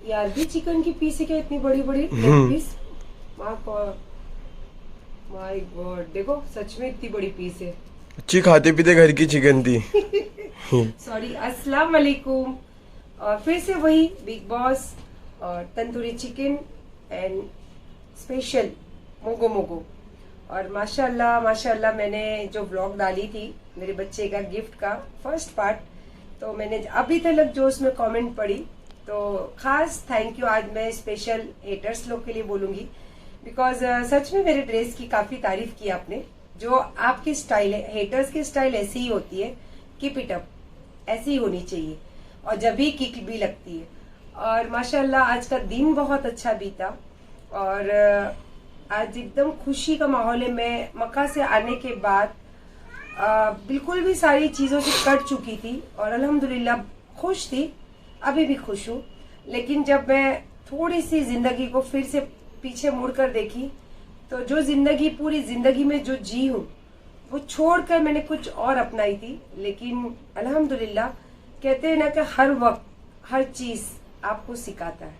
यार भी चिकन की पीस है क्या, इतनी बड़ी बड़ी लेग पीस। माय गॉड, देखो सच में इतनी बड़ी पीस है। अच्छी खाते पीते घर की चिकन थी। सॉरी, अस्सलाम वालेकुम। और फिर से वही बिग बॉस और तंदूरी चिकन एंड स्पेशल मोगो मोगो। और माशाल्लाह माशाल्लाह, मैंने जो व्लॉग डाली थी मेरे बच्चे का गिफ्ट का फर्स्ट पार्ट, तो मैंने अभी तक जो उसमें कमेंट पड़ी, तो खास थैंक यू आज मैं स्पेशल हेटर्स लोग के लिए बोलूंगी। बिकॉज सच में मेरे ड्रेस की काफी तारीफ की आपने। जो आपकी स्टाइल है, हेटर्स की स्टाइल ऐसी ही होती है, कीप इट अप, ऐसी ही होनी चाहिए और जब भी किक भी लगती है। और माशाल्लाह आज का दिन बहुत अच्छा बीता और आज एकदम खुशी का माहौल है। मैं मक्का से आने के बाद बिल्कुल भी सारी चीजों से कट चुकी थी और अल्हम्दुलिल्लाह खुश थी, अभी भी खुश हूँ। लेकिन जब मैं थोड़ी सी जिंदगी को फिर से पीछे मुड़कर देखी, तो जो जिंदगी पूरी जिंदगी में जो जी हूँ वो छोड़कर मैंने कुछ और अपनाई थी। लेकिन अल्हम्दुलिल्लाह कहते हैं ना कि हर वक्त हर चीज आपको सिखाता है।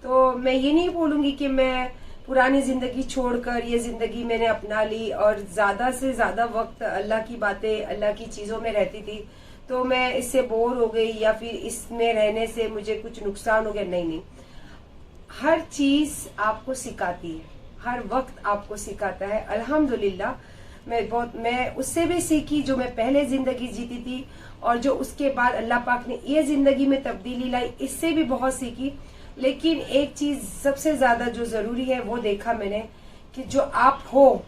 तो मैं ये नहीं बोलूंगी कि मैं पुरानी जिंदगी छोड़कर ये जिंदगी मैंने अपना ली और ज्यादा से ज्यादा वक्त अल्लाह की बातें अल्लाह की चीजों में रहती थी तो मैं इससे बोर हो गई या फिर इसमें रहने से मुझे कुछ नुकसान हो गया। नहीं, हर चीज आपको सिखाती है, हर वक्त आपको सिखाता है। अल्हम्दुलिल्लाह मैं उससे भी सीखी जो मैं पहले जिंदगी जीती थी और जो उसके बाद अल्लाह पाक ने ये जिंदगी में तब्दीली लाई, इससे भी बहुत सीखी। लेकिन एक चीज सबसे ज्यादा जो जरूरी है वो देखा मैंने कि जो आप हो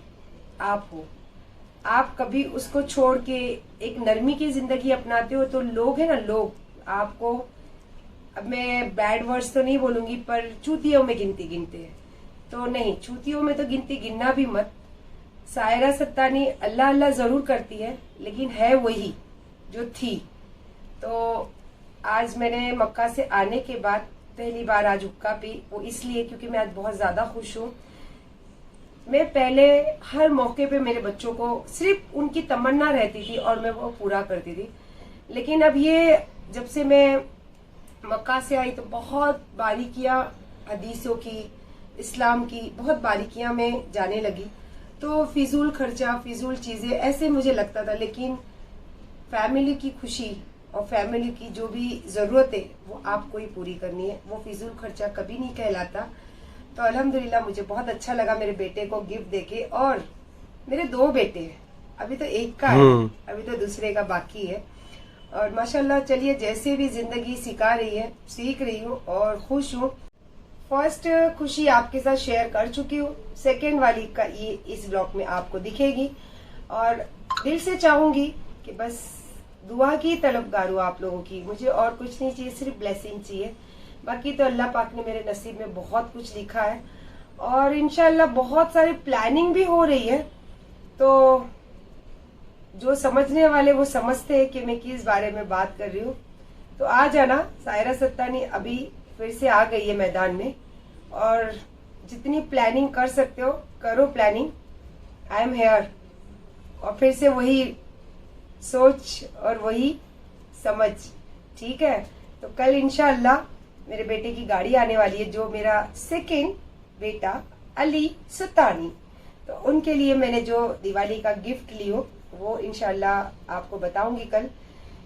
आप कभी उसको छोड़ के एक नरमी की जिंदगी अपनाते हो तो लोग है ना, लोग आपको, अब मैं बैड वर्ड्स तो नहीं बोलूंगी, पर चूतियों में गिनते हैं। तो नहीं, चूतियों में तो गिनना भी मत। सायरा सत्तानी अल्लाह अल्लाह जरूर करती है लेकिन है वही जो थी। तो आज मैंने मक्का से आने के बाद पहली बार आज हुक्का पी, वो इसलिए क्योंकि मैं आज बहुत ज्यादा खुश हूँ। मैं पहले हर मौके पे मेरे बच्चों को सिर्फ उनकी तमन्ना रहती थी और मैं वो पूरा करती थी। लेकिन अब ये जब से मैं मक्का से आई तो बहुत बारीकियां हदीसों की, इस्लाम की बहुत बारीकियां में जाने लगी। तो फिजूल खर्चा, फिजूल चीजें ऐसे मुझे लगता था, लेकिन फैमिली की खुशी और फैमिली की जो भी जरूरत है वो आपको ही पूरी करनी है, वो फिजूल खर्चा कभी नहीं कहलाता। तो अल्हम्दुलिल्लाह मुझे बहुत अच्छा लगा मेरे बेटे को गिफ्ट देके। और मेरे 2 बेटे हैं, अभी तो एक का है, अभी तो दूसरे का बाकी है। और माशाल्लाह चलिए, जैसे भी जिंदगी सिखा रही है, सीख रही हूँ और खुश हूँ। फर्स्ट खुशी आपके साथ शेयर कर चुकी हूँ, सेकेंड वाली का ये इस ब्लॉग में आपको दिखेगी। और दिल से चाहूंगी कि बस दुआ की तलबगार हूँ आप लोगों की, मुझे और कुछ नहीं चाहिए, सिर्फ ब्लेसिंग चाहिए। बाकी तो अल्लाह पाक ने मेरे नसीब में बहुत कुछ लिखा है और इंशाल्लाह बहुत सारी प्लानिंग भी हो रही है। तो जो समझने वाले वो समझते हैं कि मैं किस बारे में बात कर रही हूँ। तो आ जाना, सायरा सत्तानी अभी फिर से आ गई है मैदान में और जितनी प्लानिंग कर सकते हो करो प्लानिंग, आई एम हेयर। और फिर से वही सोच और वही समझ, ठीक है। तो कल इंशाअल्लाह मेरे बेटे की गाड़ी आने वाली है, जो मेरा सेकेंड बेटा अली सत्तानी, तो उनके लिए मैंने जो दिवाली का गिफ्ट ली हो वो इंशाअल्लाह आपको बताऊंगी कल,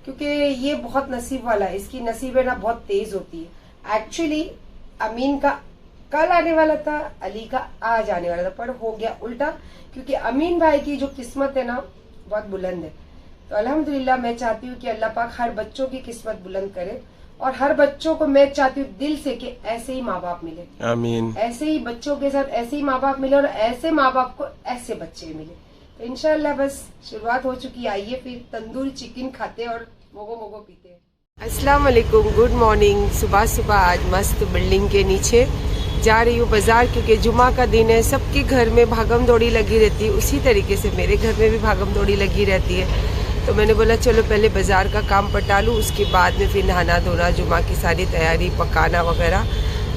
क्योंकि ये बहुत नसीब वाला है, इसकी नसीबें ना बहुत तेज होती है। एक्चुअली अमीन का कल आने वाला था, अली का आज आने वाला था, पर हो गया उल्टा, क्योंकि अमीन भाई की जो किस्मत है ना बहुत बुलंद है। तो अल्हम्दुलिल्लाह मैं चाहती हूँ कि अल्लाह पाक हर बच्चों की किस्मत बुलंद करे और हर बच्चों को मैं चाहती हूँ दिल से कि ऐसे ही माँ बाप मिले, आमीन। ऐसे ही बच्चों के साथ ऐसे ही माँ बाप मिले और ऐसे माँ बाप को ऐसे बच्चे मिले। तो इंशाल्लाह बस शुरुआत हो चुकी, आइए फिर तंदूरी चिकन खाते और मोगो मोगो पीते। अस्सलाम वालेकुम, गुड मॉर्निंग। सुबह सुबह आज मस्त बिल्डिंग के नीचे जा रही हूँ बाजार, क्योंकि जुमा का दिन है, सबके घर में भागम दौड़ी लगी रहती है, उसी तरीके से मेरे घर में भी भागम दौड़ी लगी रहती है। तो मैंने बोला चलो पहले बाजार का काम पटा लूँ, उसके बाद में फिर नहाना धोना, जुमा की सारी तैयारी, पकाना वगैरह।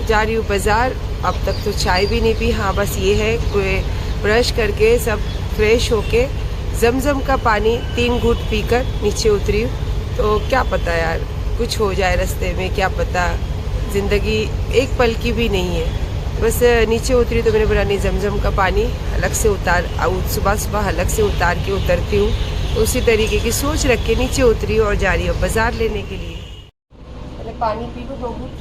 जा रही हूँ बाजार। अब तक तो चाय भी नहीं पी, हाँ बस ये है कोई ब्रश करके सब फ्रेश होके जमजम का पानी 3 घूंट पीकर नीचे उतरी हूँ। तो क्या पता यार कुछ हो जाए रास्ते में, क्या पता ज़िंदगी एक पल की भी नहीं है। बस नीचे उतरी तो मैंने बोला नहीं, जमजम का पानी अलग से उतार, सुबह सुबह अलग से उतार के उतरती हूँ। उसी तरीके की सोच रख के नीचे उतरी और जा रही हूँ बाज़ार लेने के लिए। पहले पानी पी लो 2 घूंट।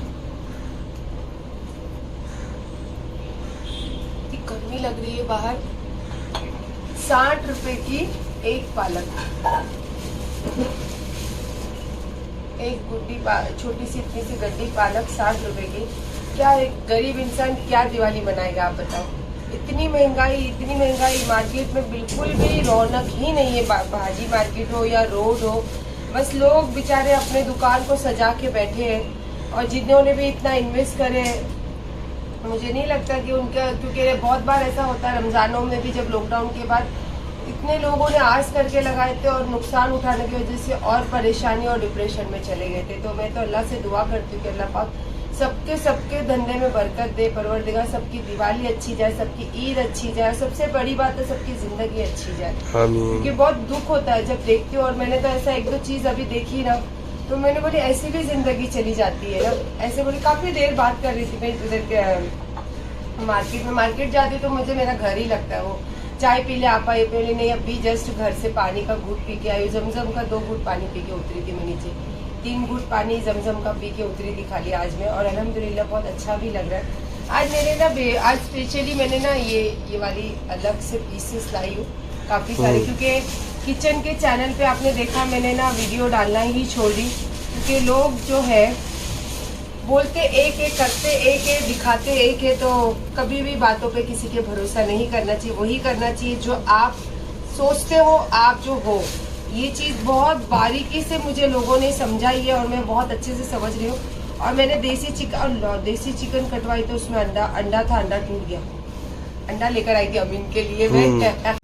इतनी गर्मी लग रही है बाहर। 60 रुपए की एक पालक, एक गुड्डी छोटी सी इतनी सी गड्डी पालक 60 रुपए की। क्या एक गरीब इंसान क्या दिवाली मनाएगा आप बताओ? इतनी महंगाई मार्केट में बिल्कुल भी रौनक ही नहीं है। भाजी मार्केट हो या रोड हो, बस लोग बेचारे अपने दुकान को सजा के बैठे हैं। और जिन्होंने भी इतना इन्वेस्ट करे, मुझे नहीं लगता कि उनका, क्योंकि बहुत बार ऐसा होता है रमजानों में भी, जब लॉकडाउन के बाद इतने लोगों ने आस करके लगाए थे और नुकसान उठाने की वजह से और परेशानी और डिप्रेशन में चले गए थे। तो मैं तो अल्लाह से दुआ करती हूँ कि अल्लाह पाक सबके धंधे में बरकत दे, परवरदिगार सबकी दिवाली अच्छी जाए, सबकी ईद अच्छी जाए, सबसे बड़ी बात है सबकी जिंदगी अच्छी जाए। क्योंकि बहुत दुख होता है जब देखती हूँ, और मैंने तो ऐसा 1-2 चीज अभी देखी ना, तो मैंने बोली ऐसी भी जिंदगी चली जाती है ना। ऐसे बोली, काफी देर बात कर रही थी मैं उधर के मार्केट जाती तो मुझे मेरा घर ही लगता है। वो चाय पी ले आपा, ये पहले नहीं, अभी जस्ट घर से पानी का घूट पी के आई। जमजम का 2 घूट पानी पी के उतरी थी मैं नीचे। 3 घूट पानी जमजम का पी के उतरी थी खाली आज में, और अल्हम्दुलिल्लाह बहुत अच्छा भी लग रहा है। आज मैंने ना आज स्पेशली मैंने ना ये वाली अलग से पीसेस लाई हूँ काफी सारे, क्योंकि किचन के चैनल पे आपने देखा मैंने ना वीडियो डालना ही छोड़ दी, क्योंकि लोग जो है बोलते एक करते एक दिखाते एक है। तो कभी भी बातों पे किसी के भरोसा नहीं करना चाहिए। वही करना चाहिए जो आप सोचते हो, आप जो हो। ये चीज बहुत बारीकी से मुझे लोगों ने समझाई है और मैं बहुत अच्छे से समझ रही हूँ। और मैंने देसी चिकन कटवाई तो उसमें अंडा था, अंडा टूट गया। अंडा लेकर आई थी अमीन के लिए मैं।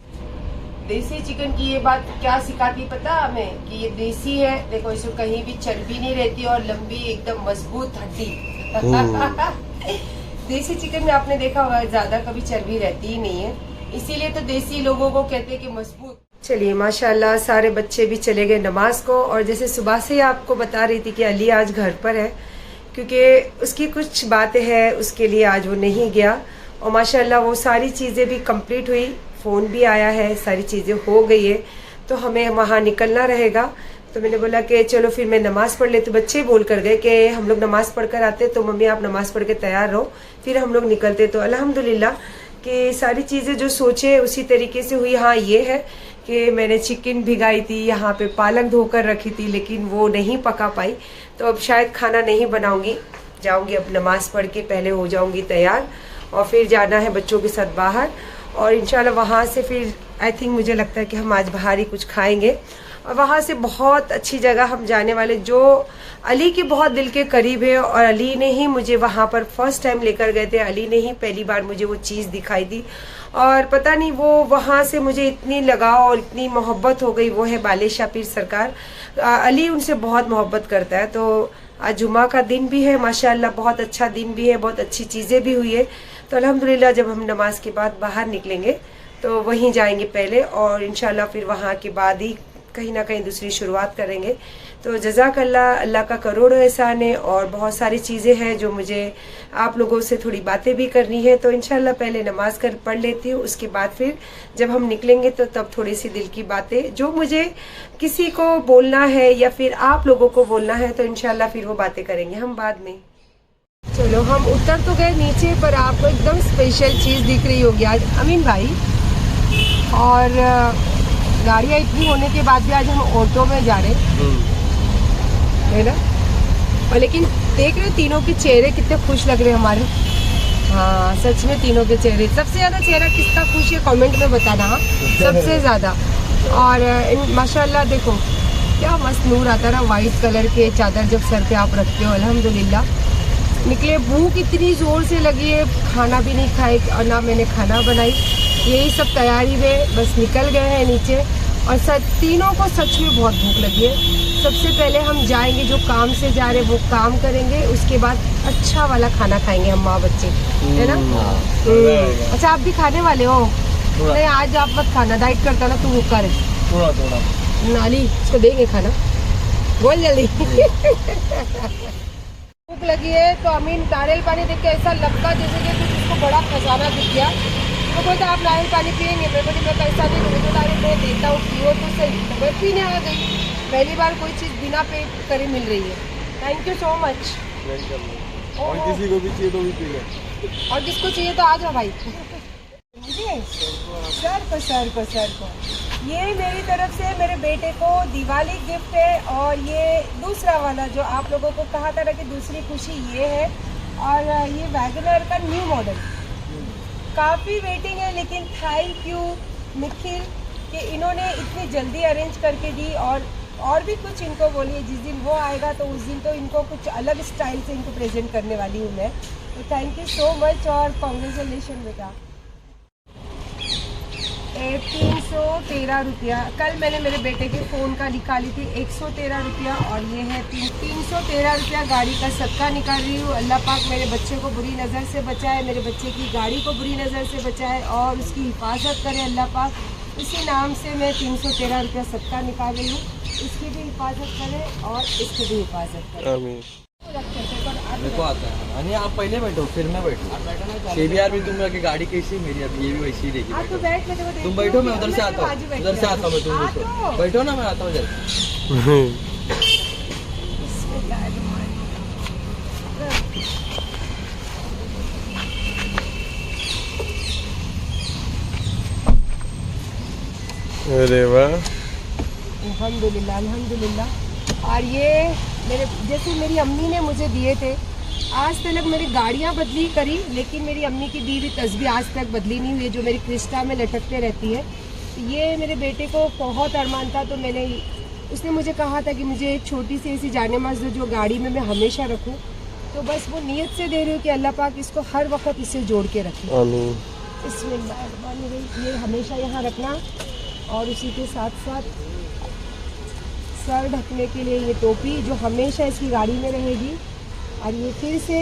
देसी चिकन की ये बात क्या सिखाती पता हमें, कि ये देसी है। देखो इसमें कहीं भी चर्बी नहीं रहती और लंबी एकदम मजबूत हड्डी। देसी चिकन में आपने देखा होगा ज्यादा कभी चर्बी रहती ही नहीं है, इसीलिए तो देसी लोगों को कहते हैं कि मजबूत। चलिए माशाल्लाह सारे बच्चे भी चले गए नमाज को। और जैसे सुबह से ही आपको बता रही थी कि अली आज घर पर है, क्योंकि उसकी कुछ बातें हैं, उसके लिए आज वो नहीं गया। और माशाल्लाह वो सारी चीज़ें भी कंप्लीट हुई, फ़ोन भी आया है, सारी चीज़ें हो गई है, तो हमें वहाँ निकलना रहेगा। तो मैंने बोला कि चलो फिर मैं नमाज़ पढ़ लेती। बच्चे बोल कर गए कि हम लोग नमाज़ पढ़ कर आते, तो मम्मी आप नमाज़ पढ़ के तैयार रहो, फिर हम लोग निकलते। तो अल्हम्दुलिल्लाह कि सारी चीज़ें जो सोचे उसी तरीके से हुई। हाँ ये है कि मैंने चिकन भिगाई थी, यहाँ पे पालक धोकर रखी थी, लेकिन वो नहीं पका पाई, तो अब शायद खाना नहीं बनाऊंगी। जाऊंगी अब नमाज़ पढ़ के पहले हो जाऊंगी तैयार, और फिर जाना है बच्चों के साथ बाहर। और इंशाल्लाह वहाँ से फिर आई थिंक मुझे लगता है कि हम आज बाहर ही कुछ खाएंगे। और वहाँ से बहुत अच्छी जगह हम जाने वाले, जो अली के बहुत दिल के करीब है। और अली ने ही मुझे वहाँ पर फर्स्ट टाइम लेकर गए थे, अली ने ही पहली बार मुझे वो चीज़ दिखाई दी। और पता नहीं वो वहाँ से मुझे इतनी लगाव और इतनी मोहब्बत हो गई। वो है बालेशाह पीर सरकार, अली उनसे बहुत मोहब्बत करता है। तो आज जुमा का दिन भी है माशाल्लाह, बहुत अच्छा दिन भी है, बहुत अच्छी चीज़ें भी हुई है। तो अल्हम्दुलिल्लाह जब हम नमाज के बाद बाहर निकलेंगे तो वहीं जाएंगे पहले, और इंशाल्लाह फिर वहाँ के बाद ही कहीं ना कहीं दूसरी शुरुआत करेंगे। तो जज़ाकल्लाह, अल्लाह का करोड़ों एहसान है। और बहुत सारी चीज़ें हैं जो मुझे आप लोगों से थोड़ी बातें भी करनी है। तो इंशाल्लाह पहले नमाज पढ़ लेती हूँ, उसके बाद फिर जब हम निकलेंगे तो तब थोड़ी सी दिल की बातें जो मुझे किसी को बोलना है या फिर आप लोगों को बोलना है, तो इंशाल्लाह फिर वो बातें करेंगे हम बाद में। चलो हम उतर तो गए नीचे, पर आपको एकदम स्पेशल चीज़ दिख रही होगी आज अमीन भाई। और गाड़ियाँ इतनी होने के बाद भी आज हम ऑटो में जा रहे है ना। और लेकिन देख रहे हो तीनों के चेहरे कितने खुश लग रहे हैं हमारे। हाँ सच में तीनों के चेहरे, सबसे ज़्यादा चेहरा किसका खुश है कमेंट में बताना। हाँ सबसे ज़्यादा। और माशाल्लाह देखो क्या मस्त नूर आता है ना, वाइट कलर के चादर जब सर पे आप रखते हो। अल्हम्दुलिल्लाह निकले, भूख इतनी ज़ोर से लगी है, खाना भी नहीं खाए और ना मैंने खाना बनाई। यही सब तैयारी में बस निकल गए हैं नीचे। और तीनों को सच में बहुत भूख लगी है। सबसे पहले हम जाएंगे, जो काम से जा रहे वो काम करेंगे, उसके बाद अच्छा वाला खाना खाएंगे हम माँ बच्चे, है ना। अच्छा आप भी खाने वाले हो? नहीं आज आप मत खाना, डाइट करता ना तू, भूखा रहे थोड़ा थोड़ा। नाली इसको देंगे खाना, बोल जल्दी। भूख लगी है तो अमीन नारियल पानी देख के ऐसा लपका जैसे कि कुछ उसको बड़ा खजाना दिख गया। तो बोलता आप नारियल पानी पिएंगे? मैं बोली मैं पैसा नहीं दूँगी। तो नारियल मैं देता हूँ, पियो तो सही। तो मैं पीने आ गई। पहली बार कोई चीज़ बिना पे करे मिल रही है। Thank you so much. और किसी को भी चाहिए तो भी पी ले। और किसको चाहिए तो आ जाओ भाई। सर को ये मेरी तरफ से मेरे बेटे को दिवाली गिफ्ट है। और ये दूसरा वाला जो आप लोगों को कहा था ना कि दूसरी खुशी ये है। और ये वैगनर का न्यू मॉडल, काफ़ी वेटिंग है, लेकिन थैंक यू निखिल कि इन्होंने इतनी जल्दी अरेंज करके दी। और भी कुछ इनको बोलिए, जिस दिन वो आएगा तो उस दिन तो इनको कुछ अलग स्टाइल से इनको प्रेजेंट करने वाली हूँ मैं। तो थैंक यू सो मच और कॉन्ग्रेचुलेशन बेटा। 313 रुपया। कल मैंने मेरे बेटे के फ़ोन का निकाली थी 113 रुपया। और ये है 313 रुपया गाड़ी का सदका निकाल रही हूँ। अल्लाह पाक मेरे बच्चे को बुरी नज़र से बचाए, मेरे बच्चे की गाड़ी को बुरी नज़र से बचाए और उसकी हिफाजत करे अल्लाह पाक। इसी नाम से मैं 313 रुपया सदका निकाल रही हूँ। इसकी भी हिफाजत करे और इसकी भी हिफाजत करे। आमीन। मेरे को आता है। आणि आप पहले बैठो फिर मैं बैठो। केबीआर भी तुम की गाड़ी कैसी मेरी अभी ये भी वैसी ही रहेगी। आप तो बैठ, मैं देखो तुम बैठो, मैं उधर से आता हूँ, उधर से आता हूँ मैं, तुम बैठो बैठो ना, मैं आता हूँ जल्दी। अरे वाह, अल्हम्दुलिल्लाह अल्हम्दुलिल्लाह। और ये मेरे जैसे मेरी अम्मी ने मुझे दिए थे, आज तक मेरी गाड़ियाँ बदली करी लेकिन मेरी अम्मी की दी हुई तस्बीह आज तक बदली नहीं हुई, जो मेरी क्रिस्टा में लटकते रहती है। ये मेरे बेटे को बहुत अरमान था, तो उसने मुझे कहा था कि मुझे एक छोटी सी ऐसी जाने मस्जिद जो गाड़ी में मैं हमेशा रखूँ। तो बस वो नीयत से दे रही हूँ कि अल्लाह पाक इसको हर वक्त इससे जोड़ के रखे। आमीन। इसमें ये हमेशा यहाँ रखना। और उसी के साथ साथ सर ढकने के लिए ये टोपी जो हमेशा इसकी गाड़ी में रहेगी। और ये फिर से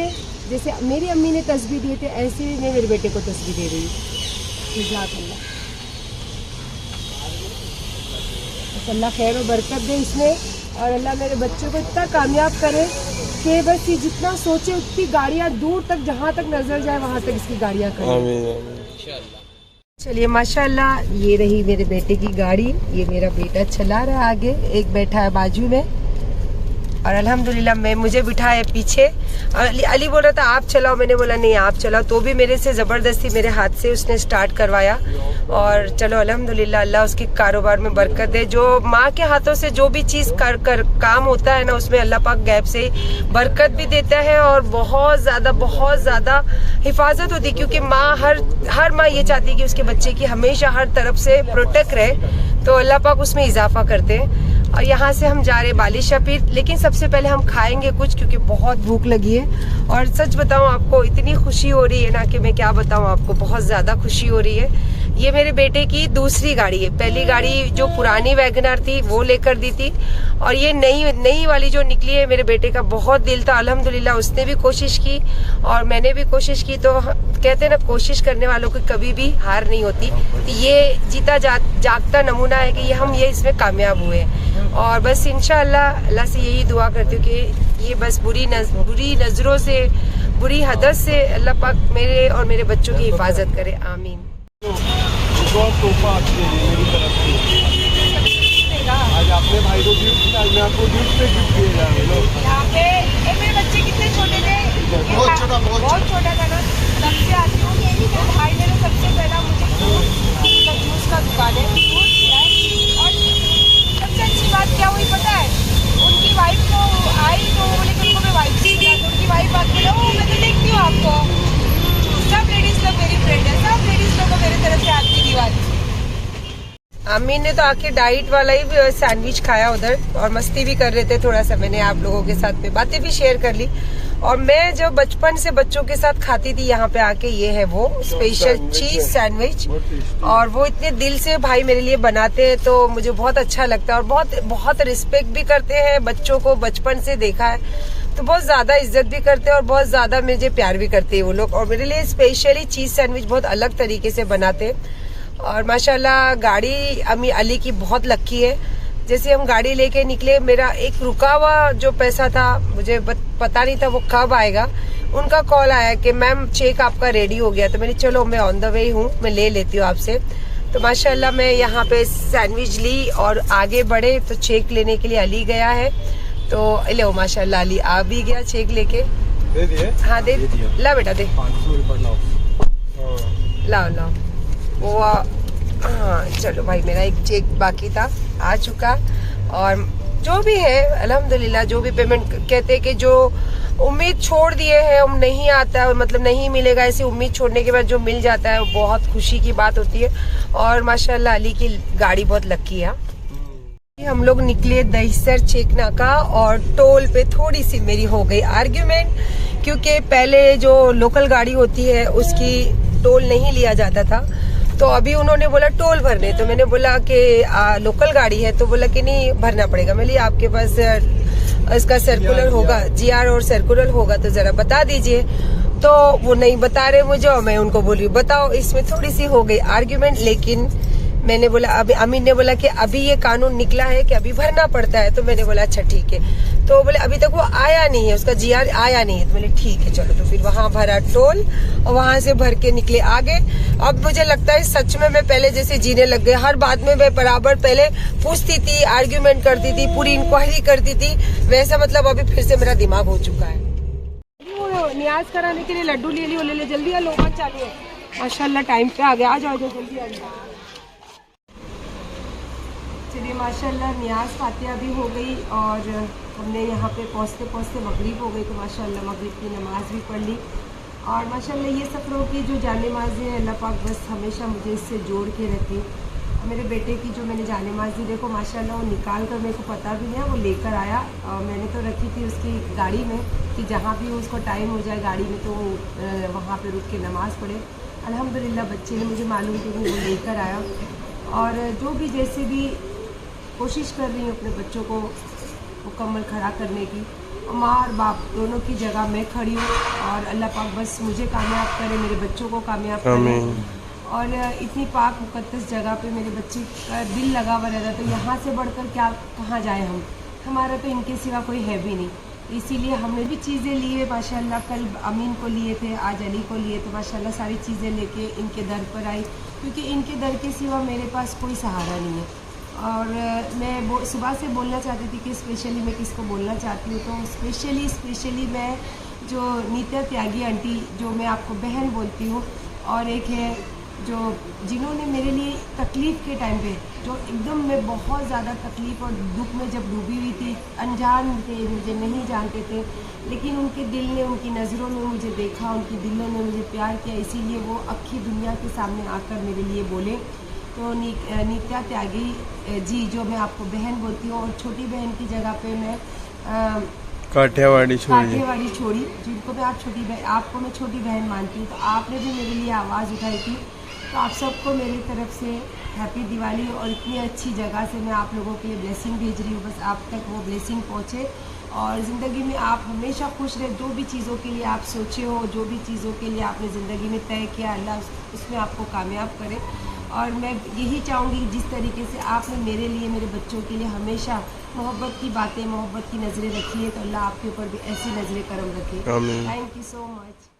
जैसे मेरी अम्मी ने तस्बीह दिए थे ऐसे ही मैं मेरे बेटे को तस्बीह दे रही हूँ। जज़ाकल्लाह। अल्लाह खैर और बरकत दे इसमें। और अल्लाह मेरे बच्चों को इतना कामयाब करे कि बस ये जितना सोचे उतनी गाड़ियाँ दूर तक, जहाँ तक नजर जाए वहाँ तक इसकी गाड़ियाँ करें। आमीन आमीन। चलिए माशाल्लाह, ये रही मेरे बेटे की गाड़ी। ये मेरा बेटा चला रहा है आगे, एक बैठा है बाजू में और अल्हम्दुलिल्लाह मैं मुझे बिठाया पीछे। अली बोल रहा था आप चलाओ, मैंने बोला नहीं आप चलाओ, तो भी मेरे से ज़बरदस्ती मेरे हाथ से उसने स्टार्ट करवाया। और चलो अल्हम्दुलिल्लाह, अल्लाह उसके कारोबार में बरकत दे। जो माँ के हाथों से जो भी चीज़ कर काम होता है ना, उसमें अल्लाह पाक गैब से बरकत भी देता है और बहुत ज़्यादा हिफाजत होती है। क्योंकि माँ हर माँ ये चाहती है कि उसके बच्चे की हमेशा हर तरफ से प्रोटेक्ट रहे, तो अल्लाह पाक उसमें इजाफा करते हैं। और यहाँ से हम जा रहे हैं बाली शपीर, लेकिन सबसे पहले हम खाएंगे कुछ क्योंकि बहुत भूख लगी है। और सच बताऊँ आपको, इतनी खुशी हो रही है ना कि मैं क्या बताऊँ आपको, बहुत ज़्यादा खुशी हो रही है। ये मेरे बेटे की दूसरी गाड़ी है। पहली गाड़ी जो पुरानी वैगनर थी वो लेकर दी थी, और ये नई वाली जो निकली है, मेरे बेटे का बहुत दिल था। अल्हम्दुलिल्लाह उसने भी कोशिश की और मैंने भी कोशिश की। तो कहते हैं ना, कोशिश करने वालों की कभी भी हार नहीं होती। तो ये जीता जागता नमूना है कि हम इसमें कामयाब हुए। और बस इंशाअल्लाह अल्लाह से यही दुआ करती हूँ कि ये बस बुरी नज़रों से, बुरी हदस से अल्लाह पाक मेरे और मेरे बच्चों की हिफाजत करे। आमीन। तोहफा आपके लिए मेरी तरफ से। आज आपने भाई को गिफ्ट, आज मैं आपको गिफ्ट पे गिफ्ट दिए जा रहे हैं। यहाँ पे मेरे बच्चे कितने छोटे थे, बहुत छोटा था ना, तब से आती हूँ। मेरे भाई ने सबसे पहला मुझे जूस का दुकान है, दूध खिलाए। और सबसे अच्छी बात क्या हुई पता है, उनकी वाइफ को आई तो बोले कि उनको मैं वाइफ से मिला, तो उनकी वाइफ बात बोला ओ मैं तो देखती हूँ आपको। सब लेडीज लोग मेरी फ्रेंड है, सब लेडीज लोग को मेरी तरफ से आपकी दिवाली। अम्मी ने तो आके डाइट वाला ही सैंडविच खाया उधर, और मस्ती भी कर रहे थे थोड़ा सा। मैंने आप लोगों के साथ में बातें भी शेयर कर ली। और मैं जो बचपन से बच्चों के साथ खाती थी यहाँ पे आके, ये है वो स्पेशल चीज सैंडविच। और वो इतने दिल से भाई मेरे लिए बनाते हैं, तो मुझे बहुत अच्छा लगता है। और बहुत रिस्पेक्ट भी करते हैं बच्चों को, बचपन से देखा है तो बहुत ज्यादा इज्जत भी करते हैं और बहुत ज्यादा मुझे प्यार भी करते हैं वो लोग। और मेरे लिए स्पेशली चीज सैंडविच बहुत अलग तरीके से बनाते हैं। और माशाल्लाह गाड़ी अम्मी अली की बहुत लकी है, जैसे हम गाड़ी लेके निकले, मेरा एक रुका हुआ जो पैसा था, मुझे पता नहीं था वो कब आएगा, उनका कॉल आया कि मैम चेक आपका रेडी हो गया। तो मैंने चलो मैं ऑन द वे हूँ, मैं ले लेती हूँ आपसे। तो माशाल्लाह मैं यहाँ पे सैंडविच ली और आगे बढ़े तो चेक लेने के लिए अली गया है। तो लो माशाल्लाह अली आ भी गया चेक लेके। दे दिए? हाँ दे ला बेटा दे, 500 रुपये लाओ। लाओ लाओ वो हाँ चलो भाई, मेरा एक चेक बाकी था आ चुका। और जो भी है अल्हम्दुलिल्लाह, जो भी पेमेंट कहते कि जो उम्मीद छोड़ दिए हैं हम नहीं आता है, मतलब नहीं मिलेगा, ऐसी उम्मीद छोड़ने के बाद जो मिल जाता है वो बहुत खुशी की बात होती है। और माशाल्लाह अली की गाड़ी बहुत लकी है। हम लोग निकले दहिसर चेक नाका और टोल पे थोड़ी सी मेरी हो गई आर्ग्यूमेंट, क्योंकि पहले जो लोकल गाड़ी होती है उसकी टोल नहीं लिया जाता था। तो अभी उन्होंने बोला टोल भरने, तो मैंने बोला कि लोकल गाड़ी है, तो बोला कि नहीं भरना पड़ेगा। मैं लिए आपके पास इसका सर्कुलर होगा, जीआर और सर्कुलर होगा तो जरा बता दीजिए। तो वो नहीं बता रहे मुझे और मैं उनको बोल रही हूँ बताओ। इसमें थोड़ी सी हो गई आर्ग्यूमेंट, लेकिन मैंने बोला अभी अमीन ने बोला कि अभी ये कानून निकला है कि अभी भरना पड़ता है। तो मैंने बोला अच्छा ठीक है। तो बोले अभी तक वो आया नहीं है, उसका जीआर आया नहीं है। तो बोले ठीक है चलो। तो फिर वहां भरा टोल और वहां से भर के निकले आगे। अब मुझे लगता है सच में मैं पहले जैसे जीने लग गई। हर बात में मैं बराबर पहले पूछती थी, आर्ग्यूमेंट करती थी, पूरी इंक्वायरी करती थी, वैसा मतलब अभी फिर से मेरा दिमाग हो चुका है। न्याज कराने के लिए लड्डू ले लियो, ले ले जल्दी आ, लोग चालू है। माशाल्लाह टाइम पे आ गया, आ जाओ जल्दी आ जाओ। चलिए माशाल्लाह न्याज फातिहा भी हो गई और हमने यहाँ पे पहुँचते पहुँचते मगरिब हो गई। तो माशाल्लाह मगरिब की नमाज़ भी पढ़ ली। और माशाल्लाह ये सफ़रों की जो जाने माज़ी है, अल्लाह पाक बस हमेशा मुझे इससे जोड़ के रखे। मेरे बेटे की जो मैंने जाने माज़ी देखो माशाल्लाह वो निकाल कर, मेरे को पता भी नहीं है, वो लेकर आया। और मैंने तो रखी थी उसकी गाड़ी में कि जहाँ भी उसको टाइम हो जाए गाड़ी में तो वहाँ पर रुक के नमाज़ पढ़े। अल्हम्दुलिल्लाह बच्चे ने मुझे मालूम कि वो लेकर आया। और जो भी जैसे भी कोशिश कर रही हूँ अपने बच्चों को मुकम्मल खड़ा करने की, माँ और बाप दोनों की जगह मैं खड़ी हूँ। और अल्लाह पाक बस मुझे कामयाब करे, मेरे बच्चों को कामयाब करे। और इतनी पाक मुकद्दस जगह पे मेरे बच्चे का दिल लगा हुआ रहता, तो यहाँ से बढ़कर क्या कहाँ जाए हम, हमारा तो इनके सिवा कोई है भी नहीं। इसीलिए हमने भी चीज़ें लिए माशाल्लाह, कल अमीन को लिए थे, आज अली को लिए, तो माशाल्लाह सारी चीज़ें लेके इनके दर पर आई, क्योंकि इनके दर के सिवा मेरे पास कोई सहारा नहीं है। और मैं सुबह से बोलना चाहती थी कि स्पेशली मैं किसको बोलना चाहती हूँ, तो स्पेशली मैं जो नित्या त्यागी आंटी, जो मैं आपको बहन बोलती हूँ, और एक है जो जिन्होंने मेरे लिए तकलीफ़ के टाइम पे, जो एकदम मैं बहुत ज़्यादा तकलीफ़ और दुख में जब डूबी हुई थी, अनजान थे, मुझे नहीं जानते थे, लेकिन उनके दिल ने, उनकी नज़रों में मुझे देखा, उनकी दिलों ने मुझे प्यार किया, इसीलिए वो अक्खी दुनिया के सामने आकर मेरे लिए बोले। तो नित्या त्यागी जी, जो मैं आपको बहन बोलती हूँ, और छोटी बहन की जगह पे मैं काठियावाड़ी छोड़ी, जिनको मैं आपको मैं छोटी बहन मानती हूँ। तो आपने भी मेरे लिए आवाज़ उठाई थी। तो आप सबको मेरी तरफ से हैप्पी दिवाली। और इतनी अच्छी जगह से मैं आप लोगों के लिए ब्लेसिंग भेज रही हूँ, बस आप तक वो ब्लेसिंग पहुँचे और ज़िंदगी में आप हमेशा खुश रहे। जो भी चीज़ों के लिए आप सोचे हो, जो भी चीज़ों के लिए आपने ज़िंदगी में तय किया, अल्लाह उसमें आपको कामयाब करे। और मैं यही चाहूँगी जिस तरीके से आपने मेरे लिए, मेरे बच्चों के लिए हमेशा मोहब्बत की बातें, मोहब्बत की नज़रें रखी है, तो अल्लाह आपके ऊपर भी ऐसी नज़रें करम रखे। Thank you so much.